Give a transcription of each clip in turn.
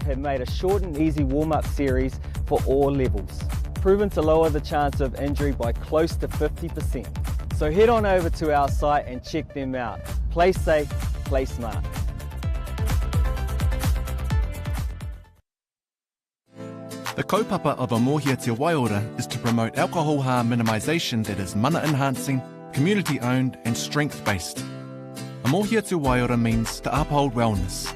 have made a short and easy warm-up series for all levels, proven to lower the chance of injury by close to 50%. So head on over to our site and check them out. Play safe, play smart. The kaupapa of a Mohia Te Waiora is to promote alcohol harm minimisation that is mana enhancing, community owned and strength based. A Mohia Te Waiora means to uphold wellness.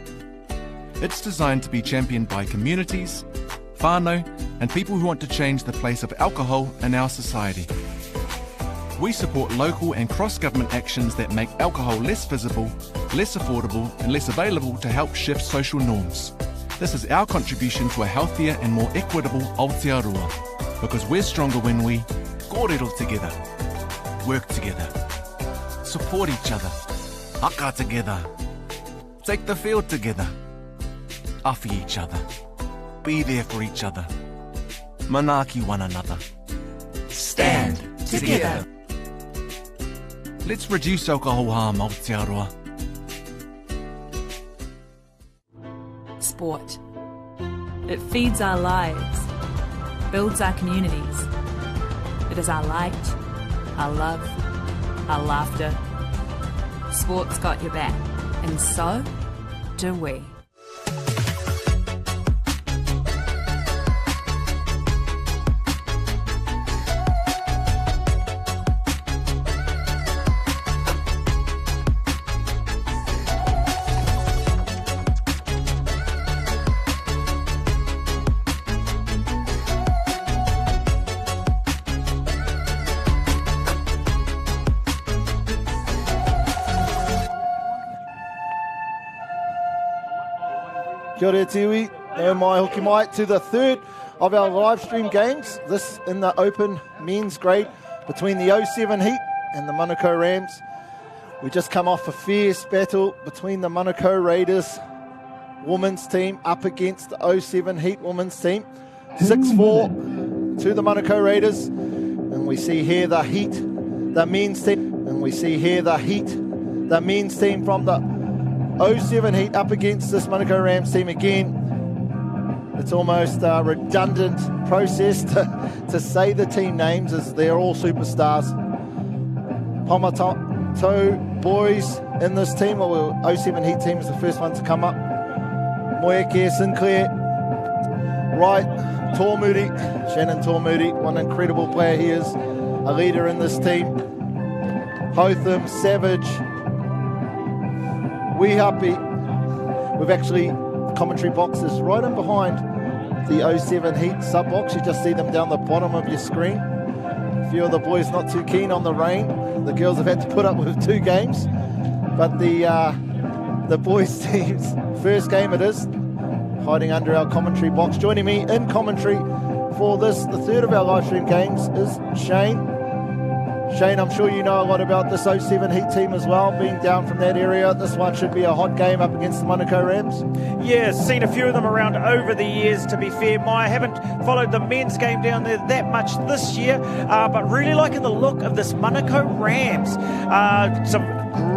It's designed to be championed by communities, whānau and people who want to change the place of alcohol in our society. We support local and cross-government actions that make alcohol less visible, less affordable and less available to help shift social norms. This is our contribution to a healthier and more equitable Aotearoa, because we're stronger when we kōrero together, work together, support each other, haka together, take the field together, awhi each other, be there for each other, manaaki one another, stand together. Let's reduce alcohol harm, Aotearoa. Sport. It feeds our lives, builds our communities. It is our light, our love, our laughter. Sport's got your back, and so do we. Kia ora tiwi, no mai hoki mai to the third of our live stream games. This in the open men's grade between the 07 Heat and the Manukau Rams. We just come off a fierce battle between the Manukau Raiders women's team up against the 07 Heat women's team. 6-4 to the Manukau Raiders. And we see here the Heat, the men's team. And we see here the Heat, the men's team from the 07 Heat up against this Manukau Rams team again. It's almost a redundant process to say the team names as they're all superstars. Pohutukawa boys in this team, or 07 Heat team is the first one to come up. Moeke, Sinclair, Wright, Tormudi, Shannon Tormudi, one incredible player he is, a leader in this team. Hotham, Savage, We Happy. We've actually, commentary boxes right in behind the 07 Heat sub box. You just see them down the bottom of your screen. A few of the boys not too keen on the rain. The girls have had to put up with 2 games. But the boys team's first game it is, hiding under our commentary box. Joining me in commentary for this, the third of our live stream games, is Shane. Shane, I'm sure you know a lot about this 07 Heat team as well, being down from that area. This one should be a hot game up against the Manukau Rams. Yeah, seen a few of them around over the years, to be fair. I haven't followed the men's game down there that much this year, but really liking the look of this Manukau Rams. Some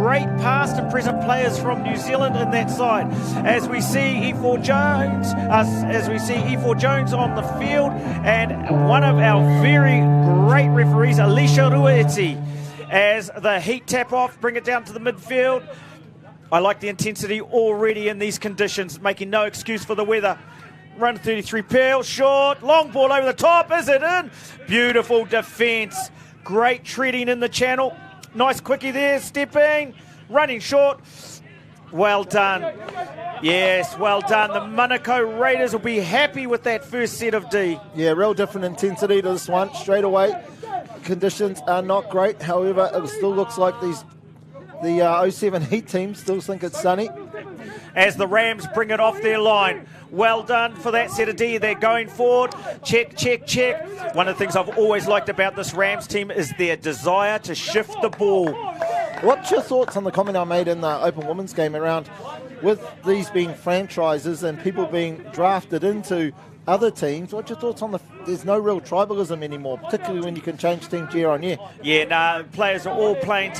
great past and present players from New Zealand in that side. As we see E4 Jones on the field, and one of our very great referees, Alicia Rueti, as the Heat tap off, bring it down to the midfield. I like the intensity already in these conditions, making no excuse for the weather. Run 33 Peel, short, long ball over the top, is it in? Beautiful defence, great treading in the channel. Nice quickie there, stepping, running short. Well done. Yes, well done. The Manukau Raiders will be happy with that first set of D. Yeah, real different intensity to this one. Straight away, conditions are not great. However, it still looks like the 07 Heat team still think it's sunny. As the Rams bring it off their line. Well done for that set of D. They're going forward. Check, check, check. One of the things I've always liked about this Rams team is their desire to shift the ball. What's your thoughts on the comment I made in the Open Women's game around with these being franchises and people being drafted into other teams, what's your thoughts on there's no real tribalism anymore, particularly when you can change teams year on year? Yeah, no, players are all playing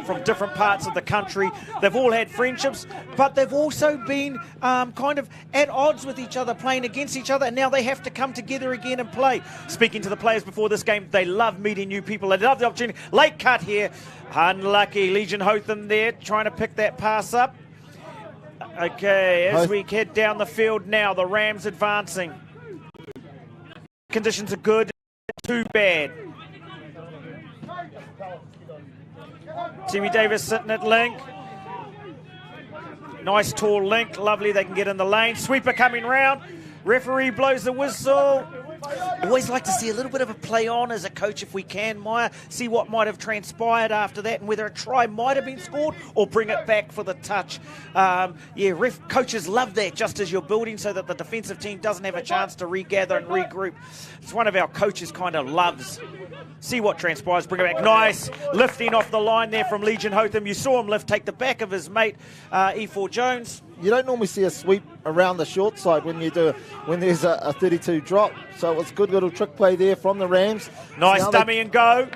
from different parts of the country. They've all had friendships, but they've also been kind of at odds with each other, playing against each other, and now they have to come together again and play. Speaking to the players before this game, they love meeting new people. They love the opportunity. Late cut here. Unlucky. Legion Hotham there, trying to pick that pass up. Okay, as we head down the field now, the Rams advancing. Conditions are good, too bad. Tiwi Davis sitting at link. Nice tall link, lovely, they can get in the lane. Sweeper coming round, referee blows the whistle. Always like to see a little bit of a play on as a coach if we can, Maya. See what might have transpired after that and whether a try might have been scored or bring it back for the touch. Coaches love that just as you're building so that the defensive team doesn't have a chance to regather and regroup. It's one of our coaches kind of loves. See what transpires, bring it back. Nice lifting off the line there from Legion Hotham. You saw him take the back of his mate, E4 Jones. You don't normally see a sweep around the short side when there's a 32 drop. So it was a good little trick play there from the Rams. Nice now dummy and go.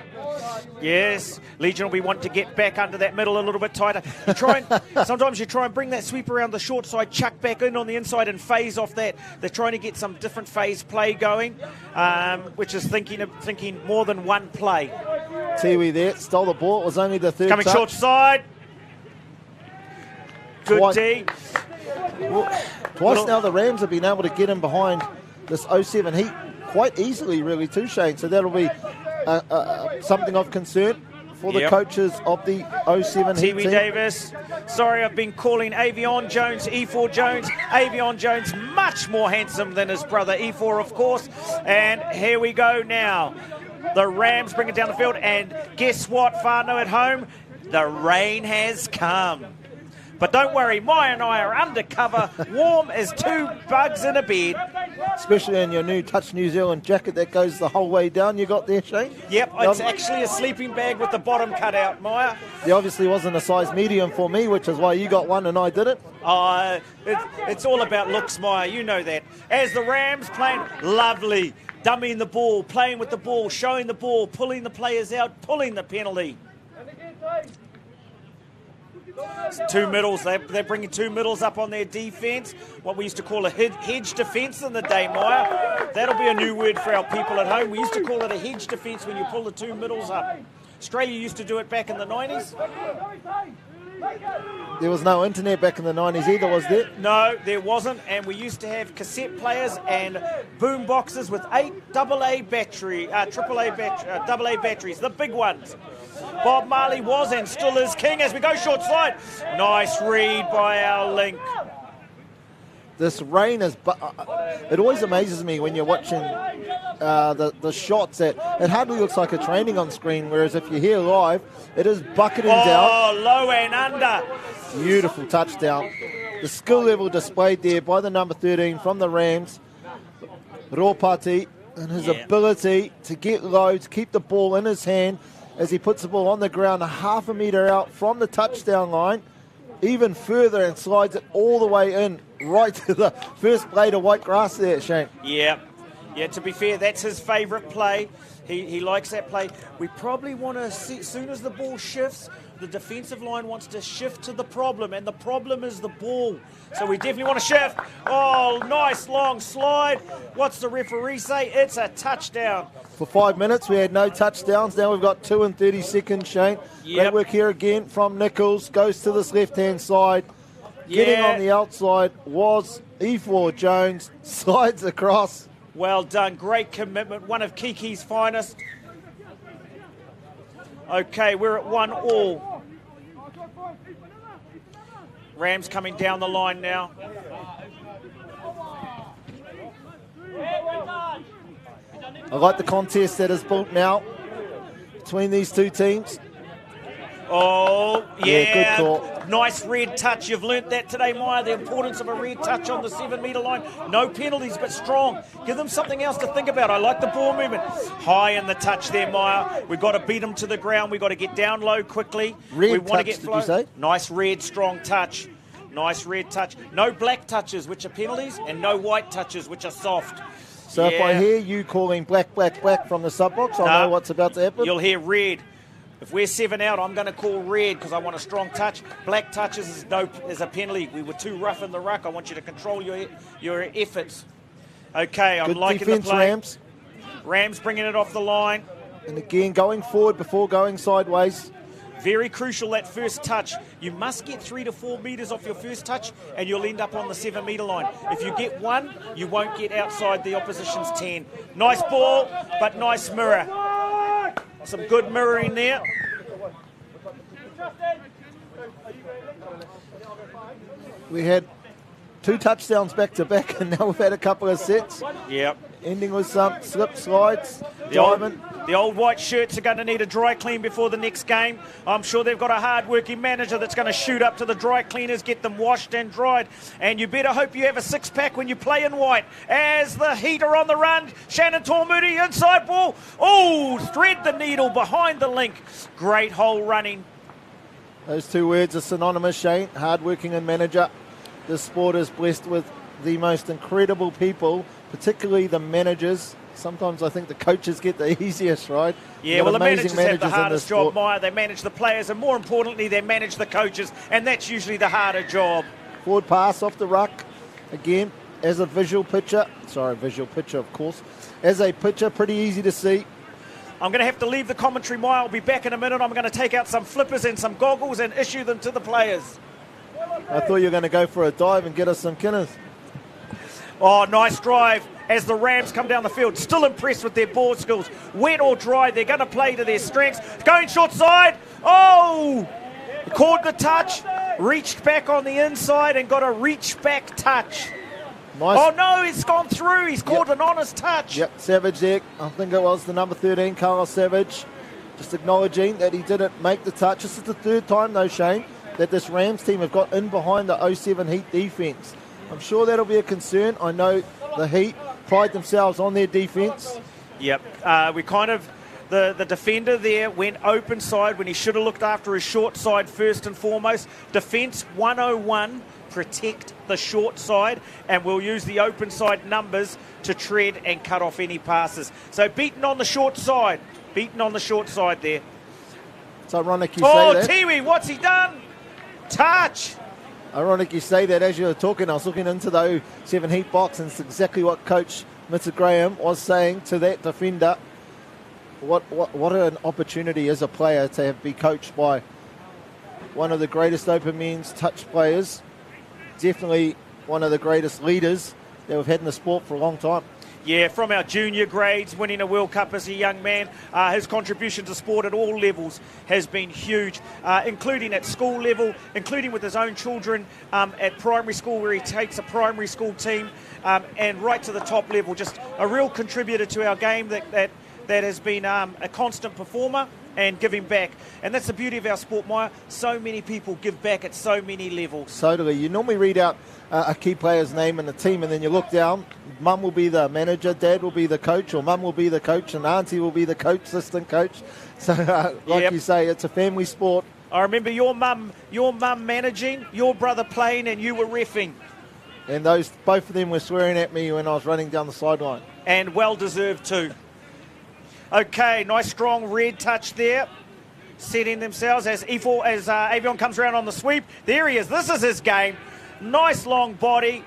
Yes, Legion will be wanting to get back under that middle a little bit tighter. Sometimes you try and bring that sweep around the short side, chuck back in on the inside and phase off that. They're trying to get some different phase play going, which is thinking more than one play. Tiwi there, stole the ball. It was only the third coming touch. Short side. Good D. Twice now the Rams have been able to get in behind this 07 Heat quite easily, really, too, Shane. So that'll be something of concern for the coaches of the 07 Heat Tiwi team. Davis. Sorry, I've been calling Avion Jones, E4 Jones. Avion Jones, much more handsome than his brother E4, of course. And here we go now. The Rams bring it down the field. And guess what, whānau at home? The rain has come. But don't worry, Maya and I are undercover, warm as two bugs in a bed. Especially in your new Touch New Zealand jacket that goes the whole way down you got there, Shane? Yep, it's actually a sleeping bag with the bottom cut out, Maya. There obviously wasn't a size medium for me, which is why you got one and I didn't. It's all about looks, Maya, you know that. As the Rams playing lovely, dummying the ball, playing with the ball, showing the ball, pulling the players out, pulling the penalty. Two middles, they're bringing two middles up on their defence, what we used to call a hedge defence in the day, Maya. That'll be a new word for our people at home. We used to call it a hedge defence when you pull the two middles up. Australia used to do it back in the 90s. There was no internet back in the 90s either, was there? No, there wasn't, and we used to have cassette players and boom boxes with 8 AA batteries, the big ones. Bob Marley was and still is king as we go short side. Nice read by our link. This rain is... it always amazes me when you're watching the shots that it hardly looks like a training on screen, whereas if you're here live, it is bucketing down. Oh, low and under. Beautiful touchdown. The skill level displayed there by the number 13 from the Rams, Ropati, and his ability to get low, to keep the ball in his hand as he puts the ball on the ground a half a metre out from the touchdown line, even further, and slides it all the way in, right to the first blade of white grass there, Shane. Yeah, to be fair, that's his favourite play. He likes that play. We probably want to see, as soon as the ball shifts, the defensive line wants to shift to the problem, and the problem is the ball. So we definitely want to shift. Oh, nice long slide. What's the referee say? It's a touchdown. For 5 minutes, we had no touchdowns. Now we've got 2 and 30 seconds, Shane. Great work here again from Nichols. Goes to this left-hand side. Getting on the outside was E4 Jones. Slides across. Well done. Great commitment. One of Kiki's finest. Okay, we're at 1-1. Rams coming down the line now. I like the contest that is built now between these two teams. Oh, yeah. Good call. Nice red touch. You've learnt that today, Maya, the importance of a red touch on the 7-metre line. No penalties, but strong. Give them something else to think about. I like the ball movement. High in the touch there, Maya. We've got to beat them to the ground. We've got to get down low quickly. Red we want touch, to get did you say? Nice red, strong touch. Nice red touch. No black touches, which are penalties, and no white touches, which are soft. So if I hear you calling black, black, black from the sub-box, I'll know what's about to happen? You'll hear red. If we're 7 out, I'm going to call red because I want a strong touch. Black touches is a penalty. We were too rough in the ruck. I want you to control your efforts. Okay, I'm Good liking defense, the play. Rams. Rams bringing it off the line. And again, going forward before going sideways. Very crucial, that first touch. You must get 3 to 4 metres off your first touch and you'll end up on the 7 metre line. If you get 1, you won't get outside the opposition's 10. Nice ball, but nice mirror. Some good mirroring there. We had 2 touchdowns back-to-back, and now we've had a couple of sets. Yep. Ending with some slip slides, diving. The old white shirts are going to need a dry clean before the next game. I'm sure they've got a hard-working manager that's going to shoot up to the dry cleaners, get them washed and dried. And you better hope you have a six-pack when you play in white. As the Heat are on the run, Shannon Tormudi, inside ball. Oh, thread the needle behind the link. Great hole running. Those 2 words are synonymous, Shane. Hard-working and manager. This sport is blessed with the most incredible people, particularly the managers. Sometimes I think the coaches get the easiest, right? Yeah, well, the managers have the in hardest this job, sport. Maya. They manage the players, and more importantly, they manage the coaches, and that's usually the harder job. Forward pass off the ruck. Again, as a visual picture. Sorry, visual picture, of course. As a picture, pretty easy to see. I'm going to have to leave the commentary, Maya. I'll be back in a minute. I'm going to take out some flippers and some goggles and issue them to the players. I thought you were going to go for a dive and get us some kinners. Oh, nice drive as the Rams come down the field. Still impressed with their ball skills. Wet or dry, they're going to play to their strengths. Going short side. Oh! Caught the touch. Reached back on the inside and got a reach back touch. Nice. Oh, no, he's gone through. He's caught an honest touch. Yep, Savage there. I think it was the number 13, Carlos Savage. Just acknowledging that he didn't make the touch. This is the 3rd time, though, Shane, that this Rams team have got in behind the 07 Heat defence. I'm sure that'll be a concern. I know the Heat pride themselves on their defence. Yep. We kind of, the defender there went open side when he should have looked after his short side first and foremost. Defence 101, protect the short side, and we'll use the open side numbers to tread and cut off any passes. So beaten on the short side. Beaten on the short side there. It's ironic you say that. Oh, Tiwi, what's he done? Touch. Ironic you say that. As you were talking, I was looking into the 07 Heat box, and it's exactly what Coach Mr. Graham was saying to that defender. What an opportunity as a player to be coached by one of the greatest open men's touch players. Definitely one of the greatest leaders that we've had in the sport for a long time. Yeah, from our junior grades, winning a World Cup as a young man, his contribution to sport at all levels has been huge, including at school level, including with his own children at primary school, where he takes a primary school team, and right to the top level. Just a real contributor to our game that has been a constant performer and giving back. And that's the beauty of our sport, Maya. So many people give back at so many levels. Totally. You normally read out a key player's name in the team, and then you look down. Mum will be the manager, Dad will be the coach, or Mum will be the coach, and Auntie will be the coach, assistant coach. So, like you say, it's a family sport. I remember your mum managing, your brother playing, and you were reffing. And both of them were swearing at me when I was running down the sideline. And well deserved too. Okay, nice strong red touch there. Setting themselves as Avion comes around on the sweep. There he is. This is his game. Nice long body.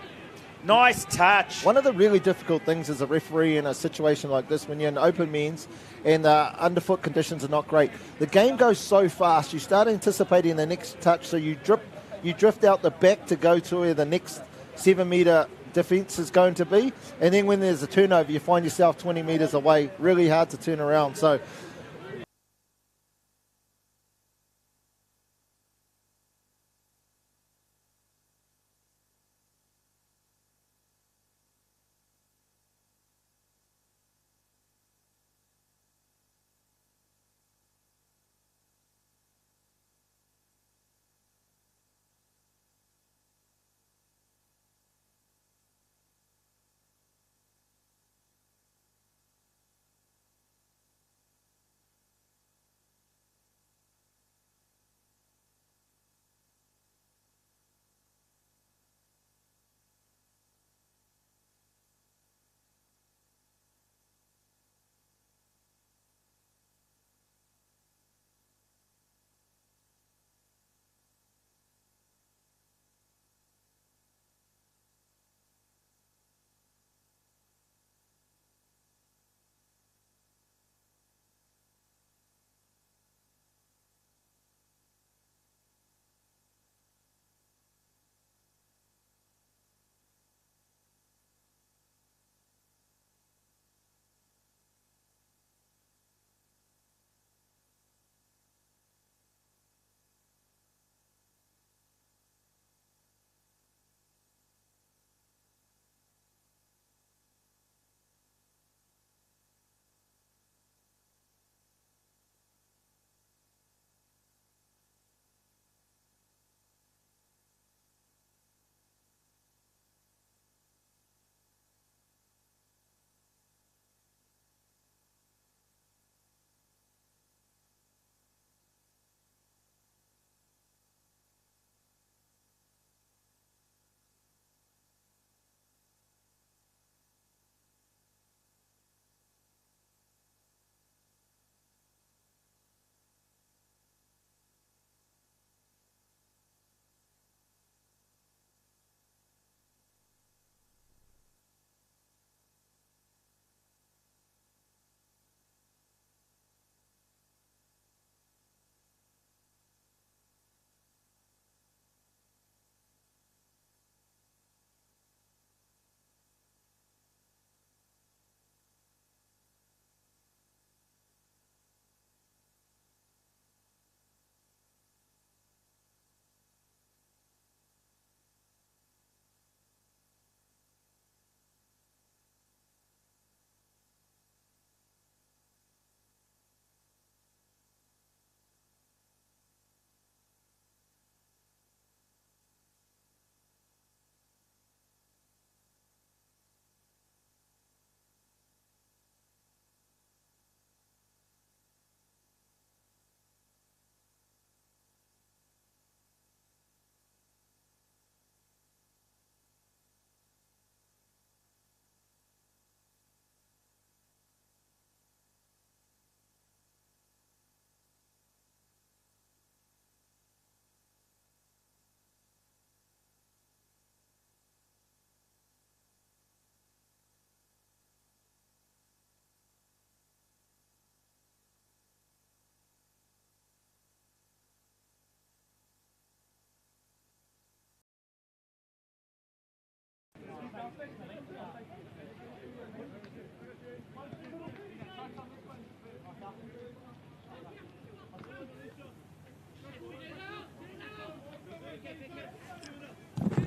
Nice touch. One of the really difficult things as a referee in a situation like this, when you're in open men's and the underfoot conditions are not great, the game goes so fast. You start anticipating the next touch, so you drift out the back to go to where the next 7 metre defence is going to be, and then when there's a turnover, you find yourself 20 metres away. Really hard to turn around. So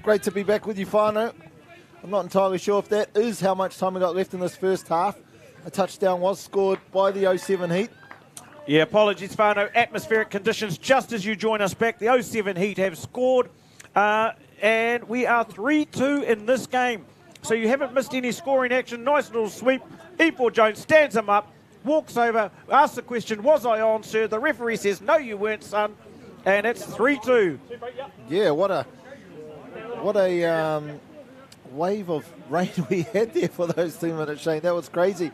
Great to be back with you, Whānau. I'm not entirely sure if that is how much time we got left in this first half. A touchdown was scored by the 07 Heat. Yeah, apologies, Whānau. Atmospheric conditions just as you join us back. The 07 Heat have scored, and we are 3-2 in this game. So you haven't missed any scoring action. Nice little sweep. E4 Jones stands him up, walks over, asks the question, was I on, sir? The referee says, no, you weren't, son. And it's 3-2. Yeah, what a wave of rain we had there for those 2 minutes, Shane. That was crazy.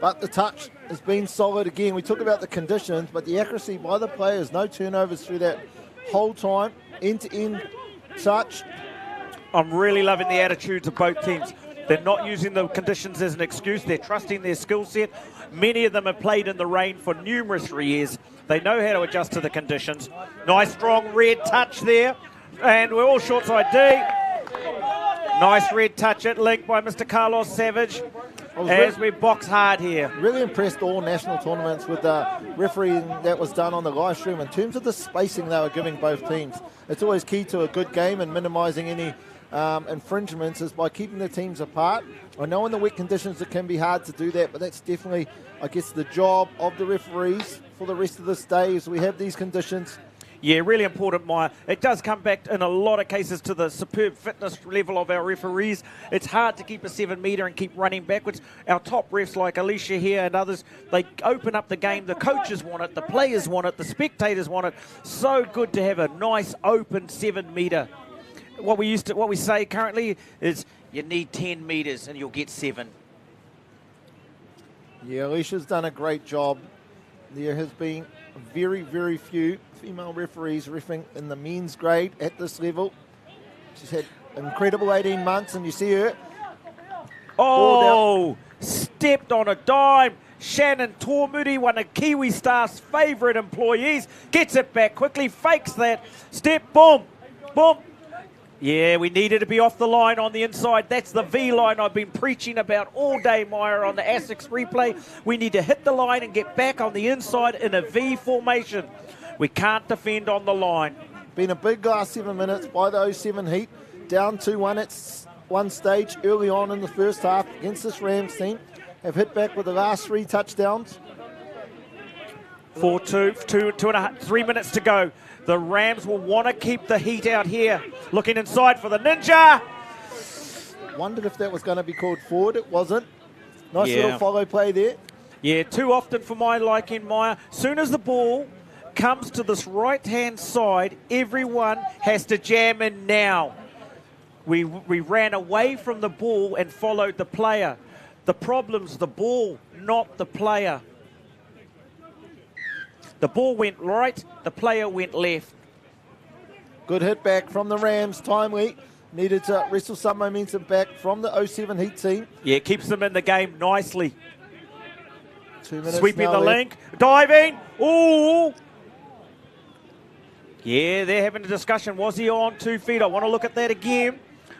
But the touch has been solid again. We talk about the conditions, but the accuracy by the players, no turnovers through that whole time. End-to-end touch. I'm really loving the attitudes of both teams. They're not using the conditions as an excuse. They're trusting their skill set. Many of them have played in the rain for numerous years. They know how to adjust to the conditions. Nice, strong red touch there. And we're all short side D. Nice red touch at link by Mr. Carlos Savage as we box hard here. Really impressed all national tournaments with the refereeing that was done on the live stream in terms of the spacing they were giving both teams. It's always key to a good game and minimising any infringements is by keeping the teams apart. I know in the wet conditions it can be hard to do that, but that's definitely, I guess, the job of the referees for the rest of this day as we have these conditions. Yeah, really important, Maya. It does come back in a lot of cases to the superb fitness level of our referees. It's hard to keep a 7 metre and keep running backwards. Our top refs like Alicia here and others, they open up the game. The coaches want it, the players want it, the spectators want it. So good to have a nice open 7 metre. What we say currently is you need 10 metres and you'll get 7. Yeah, Alicia's done a great job. There has been very, very few female referees refereeing in the men's grade at this level. She's had an incredible 18 months, and you see her. Oh, stepped on a dime. Shannon Tormudi, one of Kiwi Star's favourite employees, gets it back quickly, fakes that step, boom, boom. Yeah, we needed to be off the line on the inside. That's the V line I've been preaching about all day, Maya, on the ASICS replay. We need to hit the line and get back on the inside in a V formation. We can't defend on the line. Been a big last 7 minutes by the 07 Heat. Down 2-1 at one stage early on in the first half against this Rams team. Have hit back with the last 3 touchdowns. 4-2, 3 minutes to go. The Rams will want to keep the Heat out here. Looking inside for the Ninja. Wondered if that was going to be called forward. It wasn't. Nice little follow play there. Yeah, too often for my liking, Maya. Soon as the ball comes to this right-hand side, everyone has to jam in now. We ran away from the ball and followed the player. The problem's the ball, not the player. The ball went right, the player went left. Good hit back from the Rams, timely. Needed to wrestle some momentum back from the 07 Heat team. Yeah, keeps them in the game nicely. 2 minutes Sweeping now the left. link, diving, ooh. Yeah, they're having a discussion. Was he on 2 feet? I want to look at that again.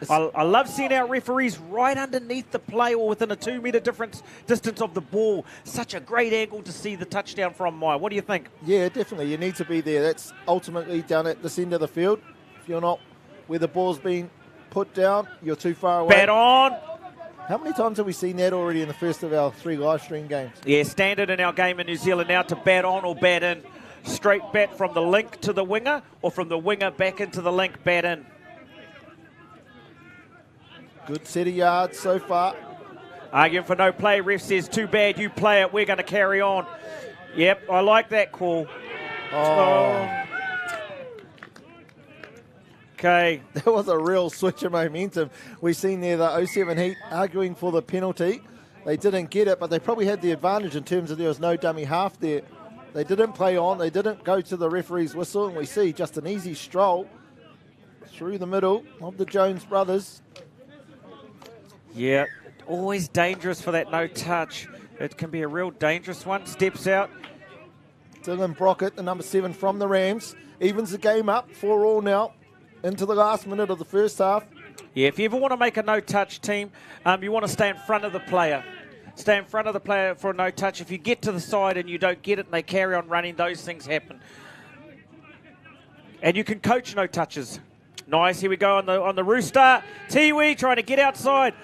I love seeing our referees right underneath the play or within a 2 metre distance of the ball. Such a great angle to see the touchdown from Maya. What do you think? Yeah, definitely. You need to be there. That's ultimately down at this end of the field. If you're not where the ball's been put down, you're too far away. Bat on. How many times have we seen that already in the first of our 3 live stream games? Yeah, standard in our game in New Zealand now to bat on or bat in. Straight bat from the link to the winger or from the winger back into the link, bat in. Good set of yards so far. Arguing for no play. Ref says, too bad, you play it. We're going to carry on. Yep, I like that call. Oh. Okay. That was a real switch of momentum. We've seen there the 07 Heat arguing for the penalty. They didn't get it, but they probably had the advantage in terms of there was no dummy half there. They didn't play on. They didn't go to the referee's whistle, and we see just an easy stroll through the middle of the Jones brothers. Yeah, always dangerous for that no touch. It can be a real dangerous one. Steps out. Dylan Brockett, the number 7 from the Rams, evens the game up 4-4 now into the last minute of the first half. Yeah, if you ever want to make a no-touch team, you want to stay in front of the player. Stay in front of the player for a no-touch. If you get to the side and you don't get it and they carry on running, those things happen. And you can coach no-touches. Nice, here we go on the rooster. Tiwi trying to get outside.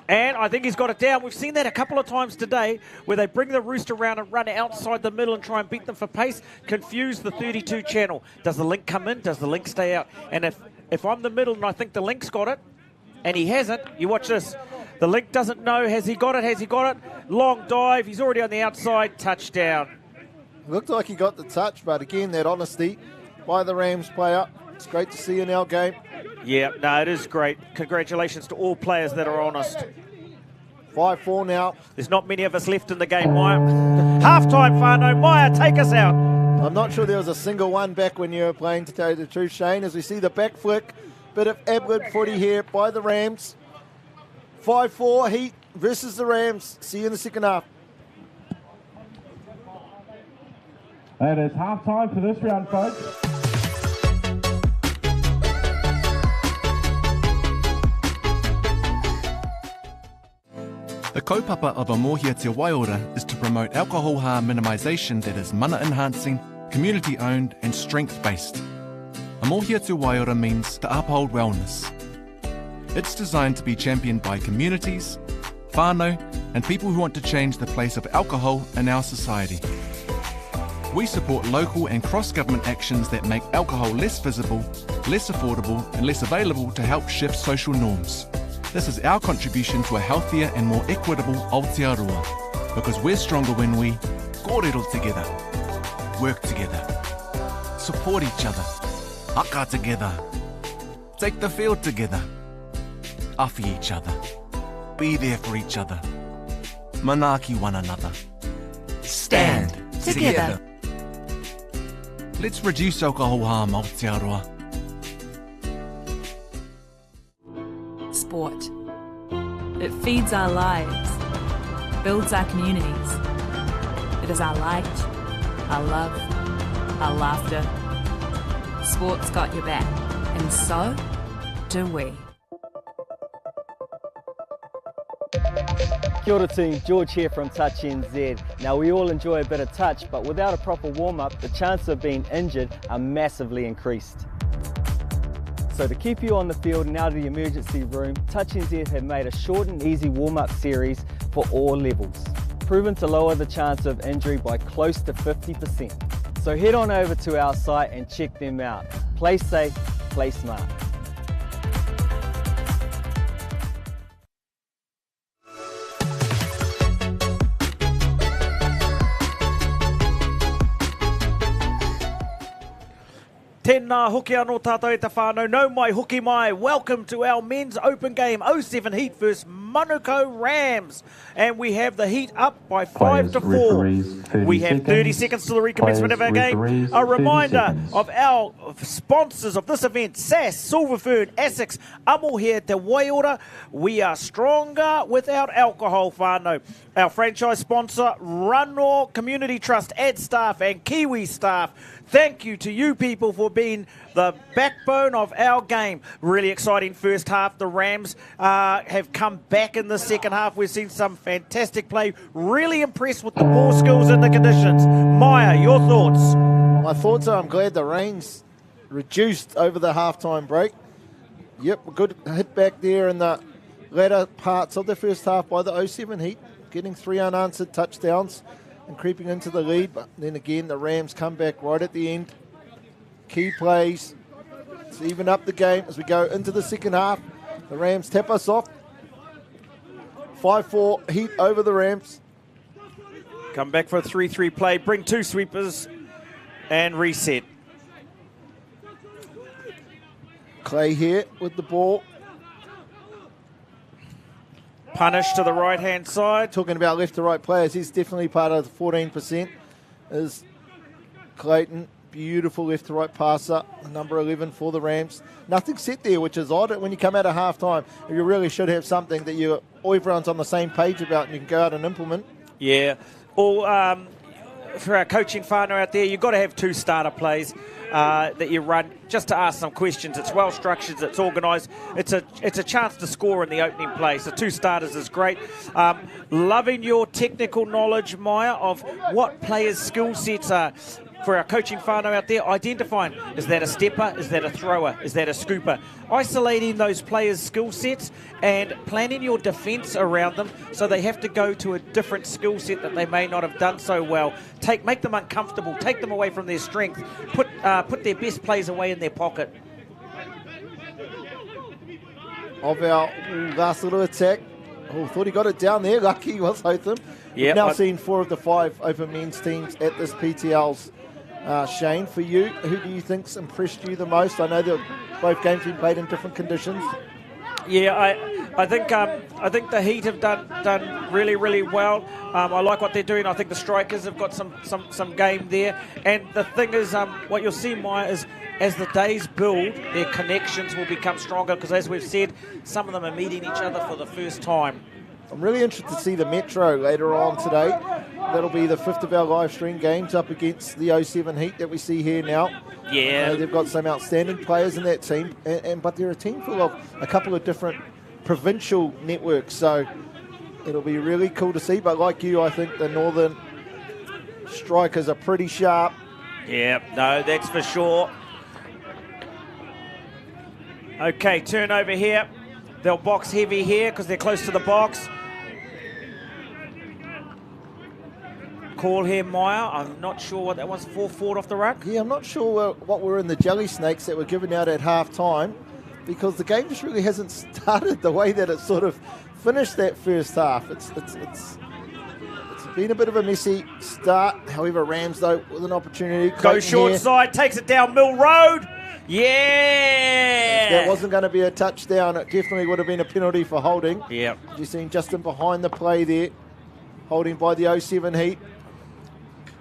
And I think he's got it down. We've seen that a couple of times today where they bring the rooster around and run outside the middle and try and beat them for pace, confuse the 32 channel. Does the link come in? Does the link stay out? And if I'm the middle and I think the link's got it, and he hasn't, you watch this. The link doesn't know. Has he got it? Has he got it? Long dive. He's already on the outside. Touchdown. Looked like he got the touch, but again, that honesty by the Rams player. It's great to see in our game. Yeah, no, it is great. Congratulations to all players that are honest. 5-4 now. There's not many of us left in the game, Maya. Half-time, Whānau. Maya, take us out. I'm not sure there was a single one back when you were playing, to tell you the truth, Shane, as we see the back flick. Bit of Edward footy here by the Rams. 5-4 Heat versus the Rams. See you in the second half. It is half time for this round, folks. The kaupapa of a Mōhia Te Waiora is to promote alcohol harm minimisation that is mana enhancing, community owned and strength based. A Mōhia Te Waiora means to uphold wellness. It's designed to be championed by communities, whānau, and people who want to change the place of alcohol in our society. We support local and cross-government actions that make alcohol less visible, less affordable, and less available to help shift social norms. This is our contribution to a healthier and more equitable Aotearoa, because we're stronger when we kōrero together, work together, support each other, haka together, take the field together, awhi each other, be there for each other, manaaki one another, stand together. Let's reduce alcohol harm, Aotearoa. Sport. It feeds our lives, builds our communities. It is our light, our love, our laughter. Sport's got your back, and so do we. Kia ora team, George here from Touch NZ. Now we all enjoy a bit of touch, but without a proper warm-up, the chances of being injured are massively increased. So to keep you on the field and out of the emergency room, Touch NZ have made a short and easy warm-up series for all levels, proven to lower the chance of injury by close to 50%. So head on over to our site and check them out. Play safe, play smart. Tēnā hoki anō tātou e te whānau, nau mai hoki mai. Welcome to our men's open game, 07 Heat versus Manukau Rams. And we have the Heat up by 5-4. We have 30 seconds till the recommencement of our game. A reminder of our sponsors of this event, SAS, Silverfern, Essex, Amohia Te Waiora. We are stronger without alcohol, whānau. Our franchise sponsor, Rano Community Trust, ad staff and Kiwi staff. Thank you to you people for being the backbone of our game. Really exciting first half. The Rams have come back in the second half. We've seen some fantastic play. Really impressed with the ball skills and the conditions. Maya, your thoughts? My thoughts are I'm glad the rain's reduced over the halftime break. Yep, a good hit back there in the latter parts of the first half by the 07 Heat, getting 3 unanswered touchdowns and creeping into the lead. But then again, the Rams come back right at the end. Key plays to even up the game as we go into the second half. The Rams tap us off. 5-4 Heat over the Rams. Come back for a 3-3 play. Bring 2 sweepers and reset. Clay here with the ball. Punish to the right-hand side. Talking about left to right players, he's definitely part of the 14%. Is Clayton, beautiful left to right passer, number 11 for the Rams. Nothing set there, which is odd when you come out of halftime. You really should have something that everyone's on the same page about and you can go out and implement. Yeah. Or for our coaching whānau out there, you've got to have 2 starter plays. that you run just to ask some questions. It's well structured, it's organised. It's a chance to score in the opening play. So 2 starters is great. Loving your technical knowledge, Maya, of what players' skill sets are. For our coaching whānau out there, identifying, is that a stepper, is that a thrower, is that a scooper? Isolating those players' skill sets and planning your defence around them so they have to go to a different skill set that they may not have done so well. Make them uncomfortable, take them away from their strength, put their best plays away in their pocket. Of our last little attack, thought he got it down there, lucky was Hotham. Yep, We've now seen 4 of the 5 open men's teams at this PTL's. Shane, for you, who do you think's impressed you the most? I know that both games have been played in different conditions. Yeah, I think the Heat have done really, really well. I like what they're doing. I think the strikers have got some game there. And the thing is, what you'll see, Maya, is as the days build, their connections will become stronger because, as we've said, some of them are meeting each other for the first time. I'm really interested to see the Metro later on today. That'll be the 5th of our live stream games up against the 07 Heat that we see here now. Yeah. They've got some outstanding players in that team, but they're a team full of a couple of different provincial networks, so it'll be really cool to see. But like you, I think the Northern strikers are pretty sharp. Yeah, no, that's for sure. Okay, turnover here. They'll box heavy here because they're close to the box. Call here, Maya. I'm not sure what that was for. Forward off the ruck. Yeah, I'm not sure what were in the jelly snakes that were given out at half-time because the game just really hasn't started the way that it sort of finished that first half. It's been a bit of a messy start. However, Rams, though, with an opportunity. Goes short here. side, takes it down Mill Road. Yeah! If that wasn't going to be a touchdown, it definitely would have been a penalty for holding. Yeah. You've seen Justin behind the play there, holding by the 07 Heat.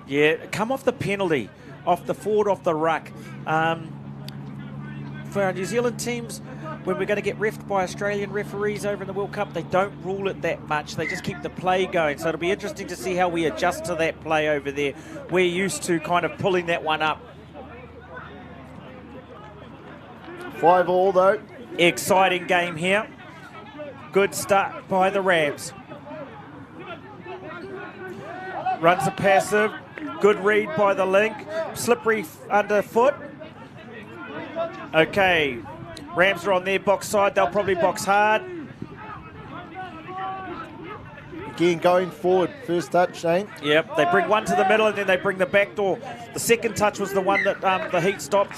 Yeah, come off the penalty, off the forward, off the ruck. For our New Zealand teams, when we're going to get reffed by Australian referees over in the World Cup, they don't rule it that much. They just keep the play going. So it'll be interesting to see how we adjust to that play over there. We're used to kind of pulling that one up. 5-all, though. Exciting game here. Good start by the Rams. Runs a passive. Good read by the link. Slippery underfoot. Okay. Rams are on their box side. They'll probably box hard. Again, going forward. First touch, Shane. Yep. They bring one to the middle and then they bring the back door. The second touch was the one that the Heat stopped.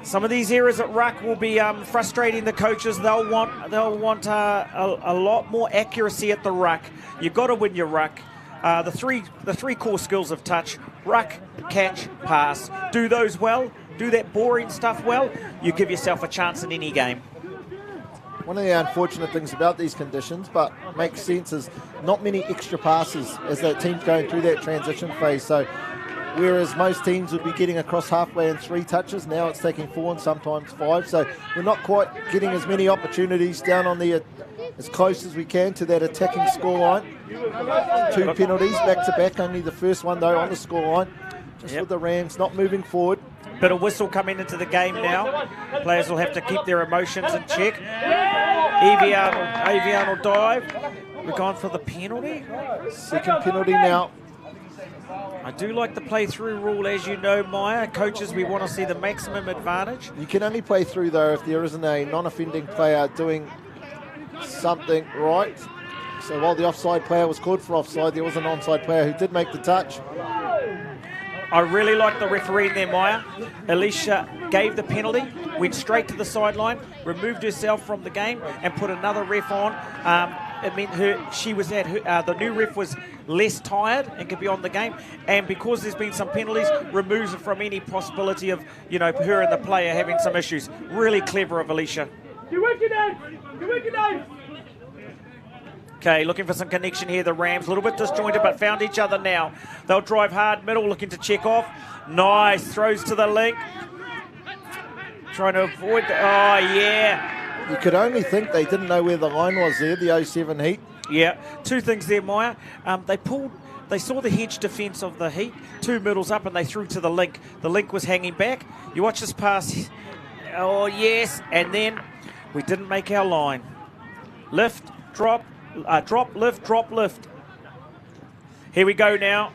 Some of these errors at ruck will be frustrating the coaches. They'll want a lot more accuracy at the ruck. You've got to win your ruck. The three core skills of touch: ruck, catch, pass. Do those well. Do that boring stuff well. You give yourself a chance in any game. One of the unfortunate things about these conditions, but makes sense, is not many extra passes as that team's going through that transition phase. So whereas most teams would be getting across halfway in 3 touches, now it's taking 4 and sometimes 5. So we're not quite getting as many opportunities down on the as close as we can to that attacking scoreline. 2 penalties back to back, only the first one though on the scoreline. Just with the Rams not moving forward. Bit of whistle coming into the game now. Players will have to keep their emotions in check. Avian will dive. We're going for the penalty. Second penalty now. I do like the play-through rule, as you know, Maya. Coaches, we want to see the maximum advantage. You can only play through, though, if there isn't a non-offending player doing something right. So while the offside player was called for offside, there was an onside player who did make the touch. I really like the referee there, Maya. Alicia gave the penalty, went straight to the sideline, removed herself from the game and put another ref on. It meant the new ref was less tired and could be on the game. And because there's been some penalties, removes her from any possibility of, her and the player having some issues. Really clever of Alicia. Okay, looking for some connection here, the Rams. A little bit disjointed, but found each other now. They'll drive hard middle, looking to check off. Nice, throws to the link. Trying to avoid, oh yeah. You could only think they didn't know where the line was there, the 07 Heat. Yeah, two things there, Maya. They saw the hedge defence of the Heat, 2 middles up, and they threw to the link. The link was hanging back. You watch this pass. Oh, yes. And then we didn't make our line. Lift, drop, lift, drop, lift. Here we go now.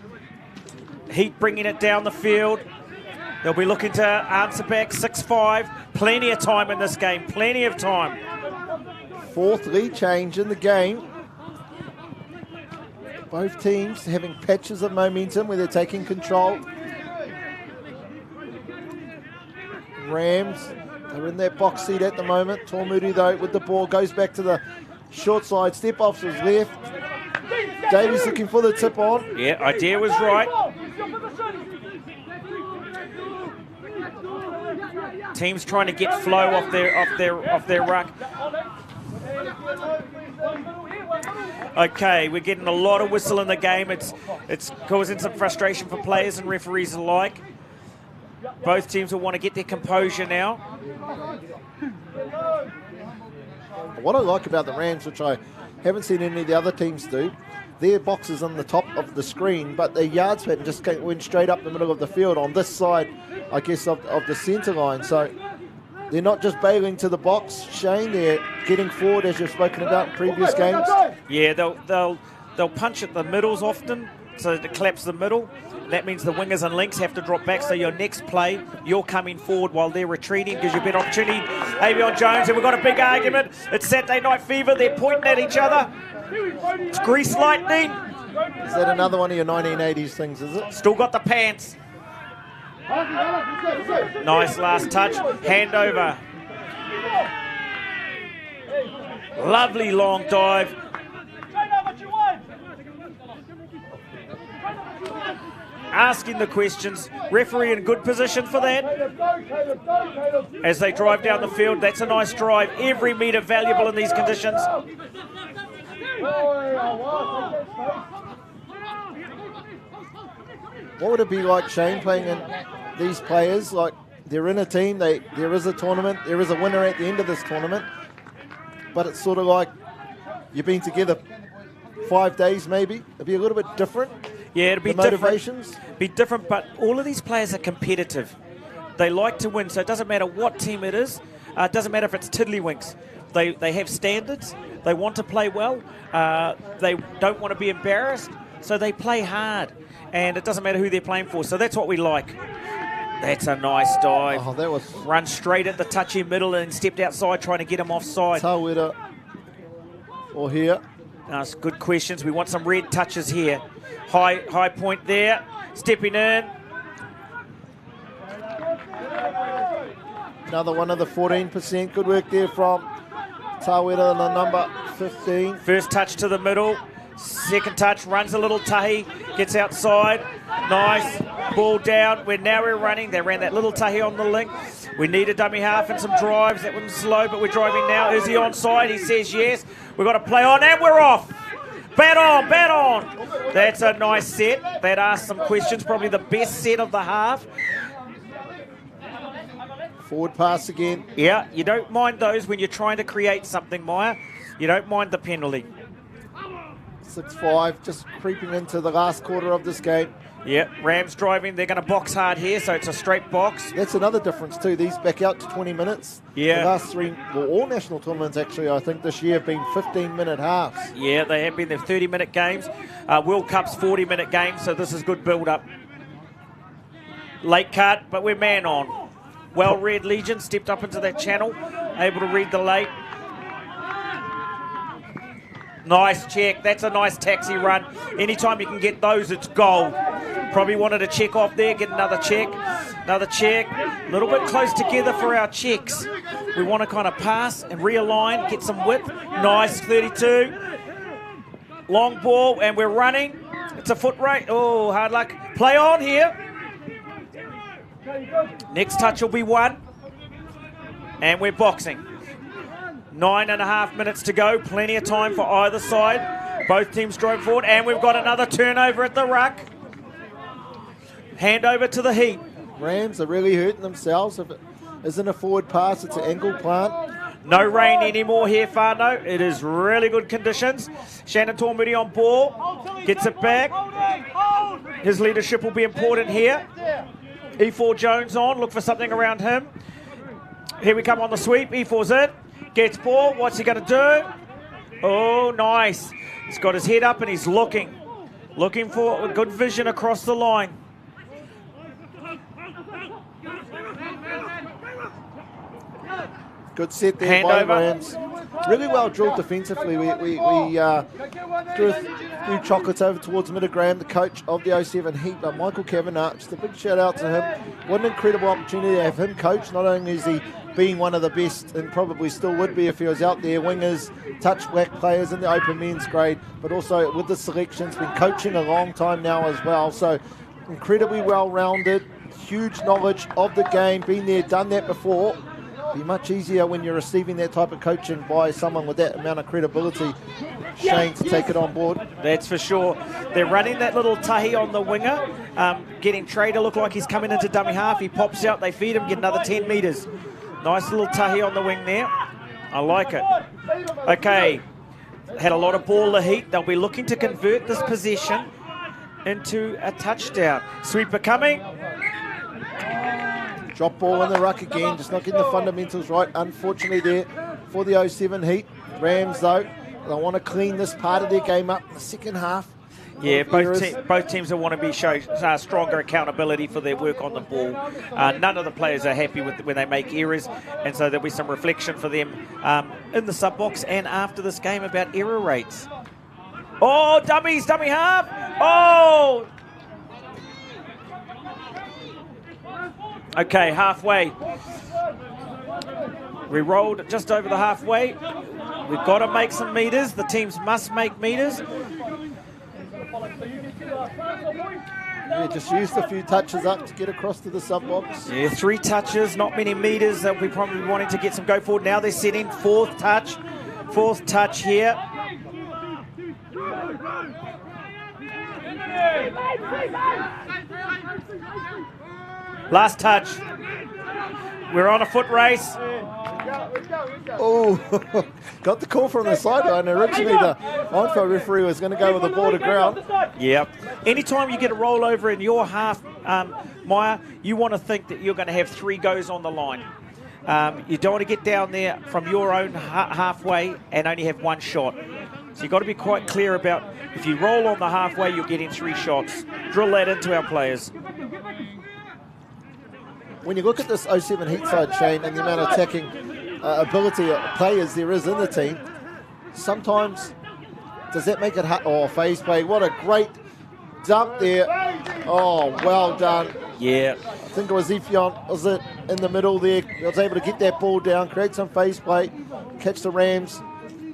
Heat bringing it down the field. They'll be looking to answer back 6-5. Plenty of time in this game. Plenty of time. 4th lead change in the game. Both teams having patches of momentum where they're taking control. Rams are in that box seat at the moment. Tormuru, though, with the ball, goes back to the short side. Step off to his left. Davies looking for the tip on. Yeah, idea was right. Teams trying to get flow off their ruck. Okay, we're getting a lot of whistle in the game. It's causing some frustration for players and referees alike. Both teams will want to get their composure now. What I like about the Rams, which I haven't seen any of the other teams do, their box is on the top of the screen, but their yards pattern just went straight up the middle of the field on this side, I guess, of the centre line. So they're not just bailing to the box, Shane. They're getting forward, as you've spoken about in previous games. Yeah, they'll punch at the middles often, so to collapse the middle. That means the wingers and links have to drop back, so your next play, you're coming forward while they're retreating, gives you a better opportunity. Avion Jones, and we've got a big argument. It's Saturday Night Fever. They're pointing at each other. It's grease lightning. Is that another one of your 1980s things, is it? Still got the pants. Nice last touch. Hand over. Lovely long dive. Asking the questions. Referee in good position for that. As they drive down the field, that's a nice drive. Every metre valuable in these conditions. What would it be like, Shane, playing in these players? Like, they're in a team, there is a tournament, there is a winner at the end of this tournament, but it's sort of like you've been together 5 days maybe. It'd be a little bit different. Yeah, it'd be the motivations. Different. Be different, but all of these players are competitive. They like to win, so it doesn't matter what team it is. It doesn't matter if it's tiddlywinks. They have standards. They want to play well. They don't want to be embarrassed, so they play hard. And it doesn't matter who they're playing for, so that's what we like. That's a nice dive. Oh, that was... Run straight at the touchy middle and stepped outside trying to get him offside. Tawera or here. That's good questions. We want some red touches here. High point there. Stepping in. Another one of the 14%. Good work there from Tawera, the number 15. First touch to the middle. Second touch, runs a little tahi, gets outside. Nice. Ball down. Now we're running. They ran that little tahi on the link. We need a dummy half and some drives. That one's slow, but we're driving now. Is he onside? He says yes. We've got to play on, and we're off. Bat on, bat on. That's a nice set. That asked some questions. Probably the best set of the half. Forward pass again. Yeah, you don't mind those when you're trying to create something, Maya. You don't mind the penalty. 6-5, just creeping into the last quarter of this game. Yeah, Rams driving. They're going to box hard here, so it's a straight box. That's another difference too. These back out to 20 minutes. Yeah. The last three, well, all national tournaments actually, I think this year have been 15-minute halves. Yeah, they have been. They're 30-minute games. World Cup's 40-minute games, so this is good build-up. Late cut, but we're man on. Well-read Legion stepped up into that channel, able to read the late. Nice check. That's a nice taxi run. Anytime you can get those, it's gold. Probably wanted to check off there, get another check. Another check. A little bit close together for our checks. We want to kind of pass and realign, get some width. Nice, 32. Long ball, and we're running. It's a foot rate. Oh, hard luck. Play on here. Next touch will be 1. And we're boxing. 9.5 minutes to go. Plenty of time for either side. Both teams drove forward, and we've got another turnover at the ruck. Hand over to the Heat. Rams are really hurting themselves. If it isn't a forward pass, it's an angle plant. No rain anymore here, Whānau. It is really good conditions. Shannon Tormudi on ball. Gets it back. His leadership will be important here. E4 Jones on. Look for something around him. Here we come on the sweep. E4's in. Gets ball. What's he going to do? Oh, nice. He's got his head up and he's looking. Looking for a good vision across the line. Good set there by the Rams. Really well drilled defensively. We threw a few chocolates over towards Middlegram, the coach of the 07 Heat, but Michael Kavanagh, just a big shout out to him. What an incredible opportunity to have him coach. Not only is he being one of the best, and probably still would be if he was out there, wingers, touchback players in the open men's grade, but also with the selections, been coaching a long time now as well. So incredibly well-rounded, huge knowledge of the game, been there, done that before. Be much easier when you're receiving that type of coaching by someone with that amount of credibility, Shane, to take it on board. That's for sure. They're running that little tahi on the winger, getting Trey to look like he's coming into dummy half. He pops out, they feed him, get another 10 metres. Nice little tahi on the wing there. I like it. Okay, had a lot of ball, the Heat. They'll be looking to convert this possession into a touchdown. Sweeper coming. Drop ball in the ruck again, just not getting the fundamentals right, unfortunately there for the 07 Heat. Rams, though, they want to clean this part of their game up in the second half. Yeah, both teams will want to be show stronger accountability for their work on the ball. None of the players are happy with when they make errors, and so there'll be some reflection for them in the sub box and after this game about error rates. Oh, dummy half. Oh! Okay, halfway. We rolled just over the halfway. We've got to make some meters. The teams must make meters. Yeah, just used a few touches up to get across to the sub box. Yeah, 3 touches, not many meters. They'll be probably wanting to get some go forward. Now they're setting fourth touch here. Last touch. We're on a foot race. Oh, got the call from the sideline. Originally, the on-field referee was going to go with the ball to ground. Yep. Anytime you get a rollover in your half, Maya, you want to think that you're going to have 3 goes on the line. You don't want to get down there from your own halfway and only have 1 shot. So you've got to be quite clear about if you roll on the halfway, you're getting 3 shots. Drill that into our players. When you look at this 07 Heat side, Shane, and the amount of attacking ability of players there is in the team, sometimes does that make it hard? Oh, phase play. What a great dump there. Oh, well done. Yeah. I think it was Efion, was it, in the middle there. He was able to get that ball down, create some phase play, catch the Rams.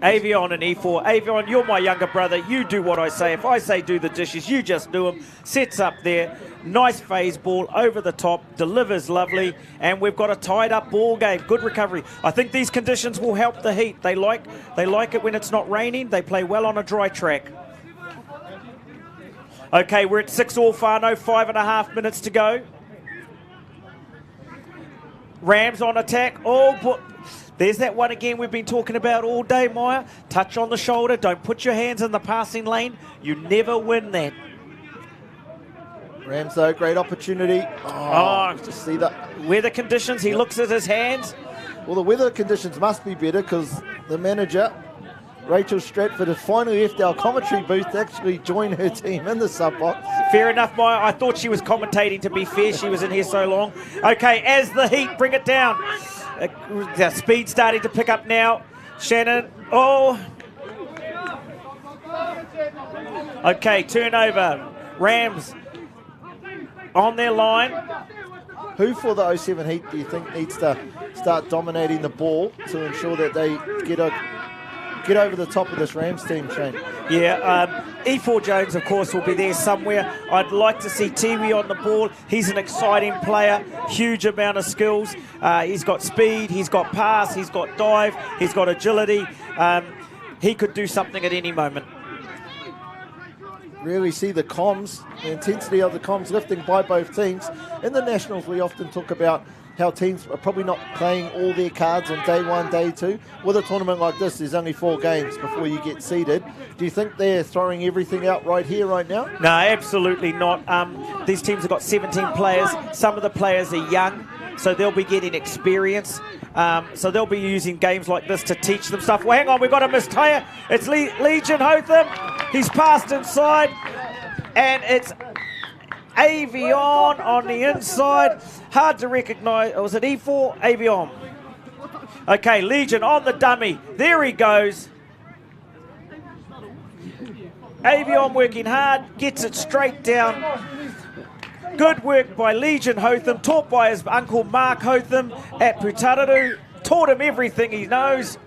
Avion and E4. Avion, you're my younger brother. You do what I say. If I say do the dishes, you just do them. Sets up there. Nice phase ball over the top. Delivers lovely. And we've got a tied up ball game. Good recovery. I think these conditions will help the Heat. They like it when it's not raining. They play well on a dry track. Okay, we're at 6-all Whānau. 5.5 minutes to go. Rams on attack. Oh, but there's that one again we've been talking about all day, Maya. Touch on the shoulder. Don't put your hands in the passing lane. You never win that. Rams, though, great opportunity. Oh, just see that. Weather conditions, he looks at his hands. Well, the weather conditions must be better because the manager, Rachel Stratford, has finally left our commentary booth to actually join her team in the sub box. Fair enough, Maya. I thought she was commentating, to be fair. She was in here so long. Okay, as the Heat bring it down. The speed starting to pick up now. Shannon. Oh. Okay, turnover. Rams on their line. Who for the 07 Heat do you think needs to start dominating the ball to ensure that they get over the top of this Rams team, Shane? Yeah, E4 Jones, of course, will be there somewhere. I'd like to see Tiwi on the ball. He's an exciting player, huge amount of skills. He's got speed, he's got pass, he's got dive, he's got agility. He could do something at any moment. Really see the comms, the intensity of the comms lifting by both teams. In the Nationals, we often talk about how teams are probably not playing all their cards on day one, day two. With a tournament like this, there's only 4 games before you get seeded. Do you think they're throwing everything out right here, right now? No, absolutely not. These teams have got 17 players. Some of the players are young, so they'll be getting experience. So they'll be using games like this to teach them stuff. Well, hang on, we've got a missed tire. It's Legion Hotham. He's passed inside, and it's Avion on the inside. Hard to recognise. Was it E4? Avion. Okay, Legion on the dummy. There he goes. Avion working hard, gets it straight down. Good work by Legion Hotham, taught by his uncle Mark Hotham at Putararu. Taught him everything he knows.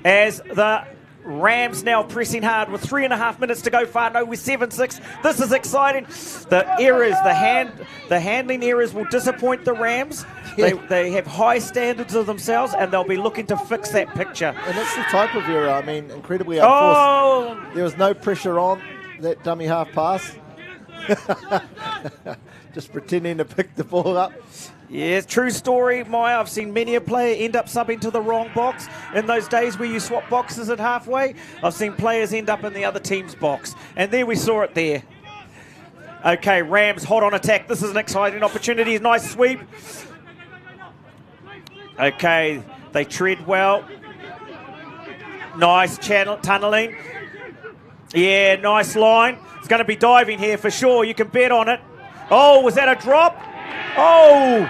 As the Rams now pressing hard with 3.5 minutes to go. Whānau with 7-6. This is exciting. The errors, the handling errors will disappoint the Rams. They have high standards of themselves, and they'll be looking to fix that picture. And it's the type of error, I mean, incredibly unforced. There was no pressure on that dummy half pass. Just pretending to pick the ball up. Yes, true story, Maya. I've seen many a player end up subbing to the wrong box. In those days where you swap boxes at halfway, I've seen players end up in the other team's box. And there we saw it there. Okay, Rams hot on attack. This is an exciting opportunity. Nice sweep. Okay, they tread well. Nice tunnelling. Yeah, nice line. It's going to be diving here for sure. You can bet on it. Oh, was that a drop? Oh,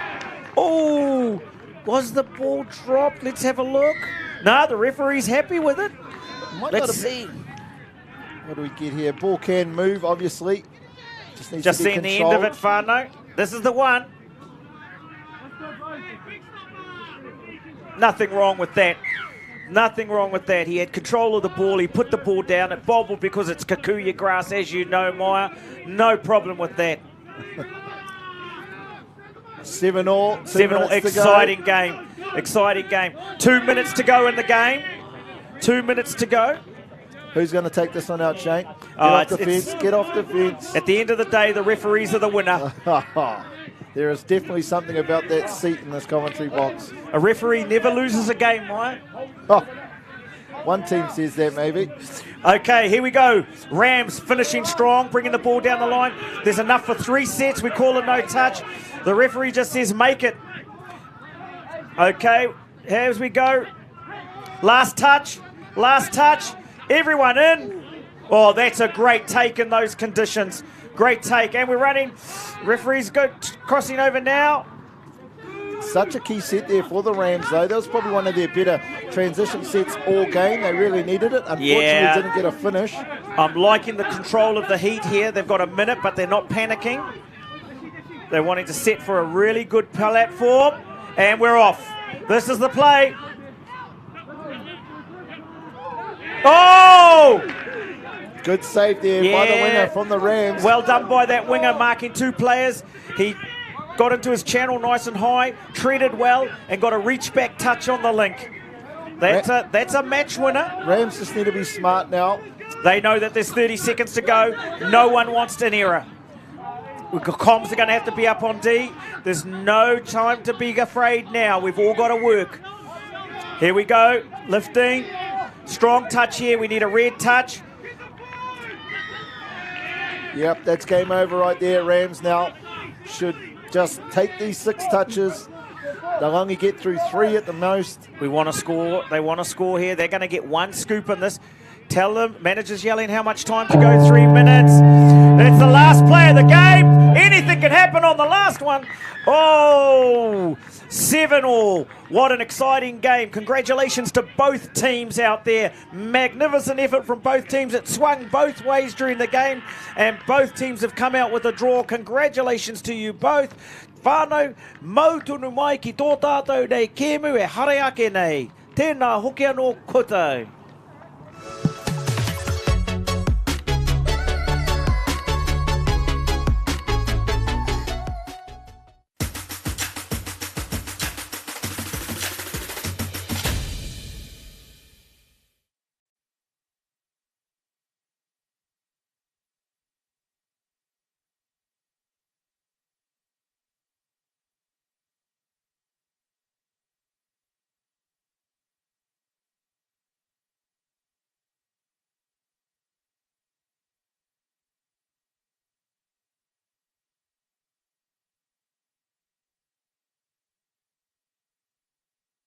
was the ball dropped? Let's have a look. No, the referee's happy with it. Let's see. What do we get here? Ball can move, obviously. Just seeing the end of it, Whānau. This is the one. Nothing wrong with that. Nothing wrong with that. He had control of the ball. He put the ball down. It bobbled because it's kikuyu grass, as you know, Maya. No problem with that. 7-all. 7-all. Exciting game. Exciting game. 2 minutes to go in the game. 2 minutes to go. Who's going to take this one out, Shane? Get off the fence. Get off the fence. At the end of the day, the referees are the winner. There is definitely something about that seat in this commentary box. A referee never loses a game, Maya. Oh, one team says that maybe. Okay, here we go. Rams finishing strong, bringing the ball down the line. There's enough for 3 sets. We call it no touch. The referee just says make it. Okay, here we go. Last touch. Last touch. Everyone in. Oh, that's a great take in those conditions. Great take. And we're running. Referee's crossing over now. Such a key set there for the Rams, though. That was probably one of their better transition sets all game. They really needed it. Unfortunately, didn't get a finish. I'm liking the control of the heat here. They've got a minute, but they're not panicking. They're wanting to set for a really good platform. And we're off. This is the play. Oh! Good save there by the winger from the Rams. Well done by that winger, marking 2 players. He got into his channel nice and high, treated well, and got a reach-back touch on the link. That's a match winner. Rams just need to be smart now. They know that there's 30 seconds to go. No one wants an error. Comms are going to have to be up on D. There's no time to be afraid now. We've all got to work. Here we go. Lifting. Strong touch here. We need a red touch. Yep, that's game over right there. Rams now should just take these 6 touches. They'll only get through 3 at the most. We want to score. They want to score here. They're going to get 1 scoop in this. Tell them, manager's yelling how much time to go, 3 minutes. It's the last play of the game. Anything can happen on the last one. Oh, 7-all. What an exciting game. Congratulations to both teams out there. Magnificent effort from both teams. It swung both ways during the game, and both teams have come out with a draw. Congratulations to you both. Whānau, mautunu mai ki tō tātou nei kēmu e hareake nei. Tēnā hoki anō koutou.